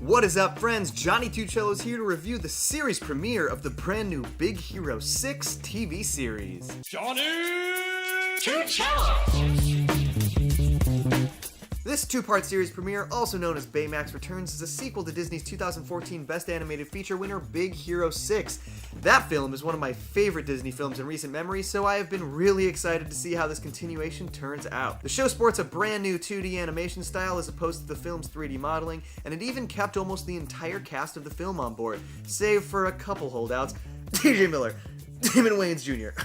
What is up, friends? Johnny Two Cellos here to review the series premiere of the brand new Big Hero 6 TV series. Johnny Two Cellos! This two-part series premiere, also known as Baymax Returns, is a sequel to Disney's 2014 Best Animated Feature winner Big Hero 6. That film is one of my favorite Disney films in recent memory, so I have been really excited to see how this continuation turns out. The show sports a brand new 2D animation style as opposed to the film's 3D modeling, and it even kept almost the entire cast of the film on board, save for a couple holdouts: TJ Miller, Damon Wayans Jr.,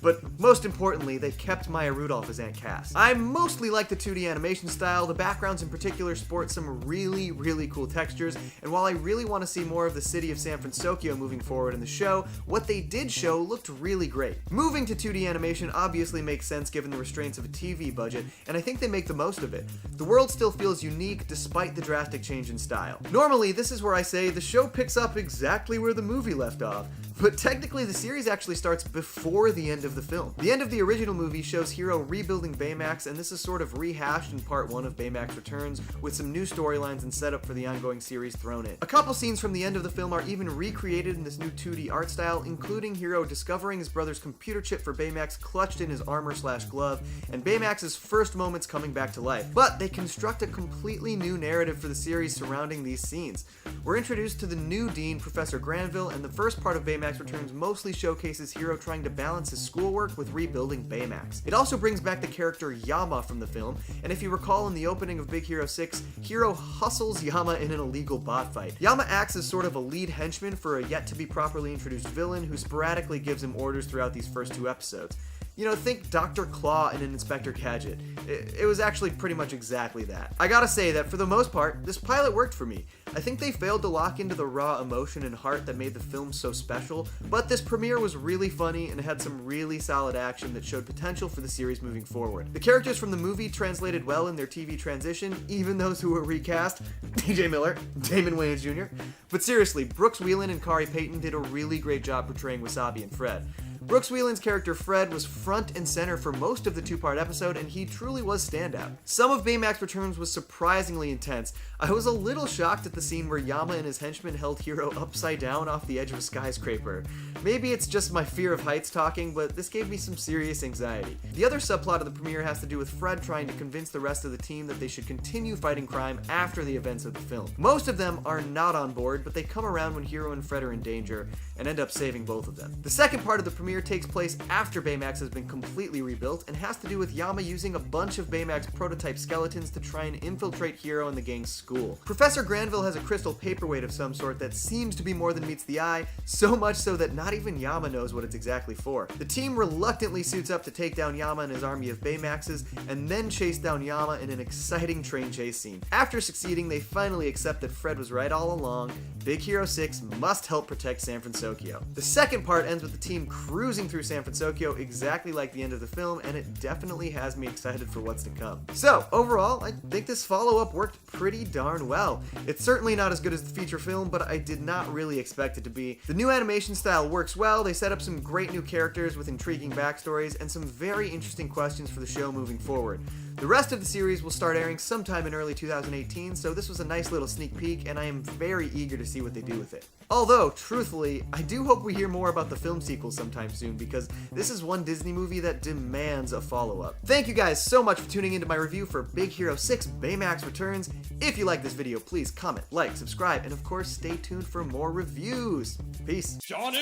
but most importantly, they kept Maya Rudolph as Aunt Cass. I mostly like the 2D animation style. The backgrounds in particular sport some really cool textures, and while I really want to see more of the city of San Francisco moving forward in the show, what they did show looked really great. Moving to 2D animation obviously makes sense given the restraints of a TV budget, and I think they make the most of it. The world still feels unique despite the drastic change in style. Normally, this is where I say the show picks up exactly where the movie left off, but technically the series actually starts before the end of the film. The end of the original movie shows Hero rebuilding Baymax, and this is sort of rehashed in part 1 of Baymax Returns, with some new storylines and setup for the ongoing series thrown in. A couple scenes from the end of the film are even recreated in this new 2D art style, including Hero discovering his brother's computer chip for Baymax clutched in his armor/glove, and Baymax's first moments coming back to life. But they construct a completely new narrative for the series surrounding these scenes. We're introduced to the new Dean, Professor Granville, and the first part of Baymax Returns mostly showcases Hero trying to balance his schoolwork with rebuilding Baymax. It also brings back the character Yama from the film, and if you recall in the opening of Big Hero 6, Hero hustles Yama in an illegal bot fight. Yama acts as sort of a lead henchman for a yet-to-be properly introduced villain who sporadically gives him orders throughout these first 2 episodes. You know, think Dr. Claw in an Inspector Gadget. It was actually pretty much exactly that. I gotta say that for the most part, this pilot worked for me. I think they failed to lock into the raw emotion and heart that made the film so special, but this premiere was really funny and had some really solid action that showed potential for the series moving forward. The characters from the movie translated well in their TV transition, even those who were recast: TJ Miller, Damon Wayans Jr. But seriously, Brooks Wheelan and Kari Payton did a really great job portraying Wasabi and Fred. Brooks Wheelan's character Fred was front and center for most of the 2-part episode, and he truly was standout. Some of Baymax Returns was surprisingly intense. I was a little shocked at the scene where Yama and his henchmen held Hero upside down off the edge of a skyscraper. Maybe it's just my fear of heights talking, but this gave me some serious anxiety. The other subplot of the premiere has to do with Fred trying to convince the rest of the team that they should continue fighting crime after the events of the film. Most of them are not on board, but they come around when Hero and Fred are in danger, and end up saving both of them. The second part of the premiere takes place after Baymax has been completely rebuilt and has to do with Yama using a bunch of Baymax prototype skeletons to try and infiltrate Hero and the gang's school. Professor Granville has a crystal paperweight of some sort that seems to be more than meets the eye, so much so that not even Yama knows what it's exactly for. The team reluctantly suits up to take down Yama and his army of Baymaxes, and then chase down Yama in an exciting train chase scene. After succeeding, they finally accept that Fred was right all along. Big Hero 6 must help protect San Francisco. The second part ends with the team cruising through San Francisco exactly like the end of the film, and it definitely has me excited for what's to come. So, overall, I think this follow-up worked pretty darn well. It's certainly not as good as the feature film, but I did not really expect it to be. The new animation style works well, they set up some great new characters with intriguing backstories, and some very interesting questions for the show moving forward. The rest of the series will start airing sometime in early 2018, so this was a nice little sneak peek, and I am very eager to see what they do with it. Although, truthfully, I do hope we hear more about the film sequel sometime soon, because this is one Disney movie that demands a follow-up. Thank you guys so much for tuning into my review for Big Hero 6 Baymax Returns. If you like this video, please comment, like, subscribe, and of course, stay tuned for more reviews. Peace. Johnny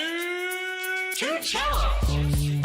Two Cellos!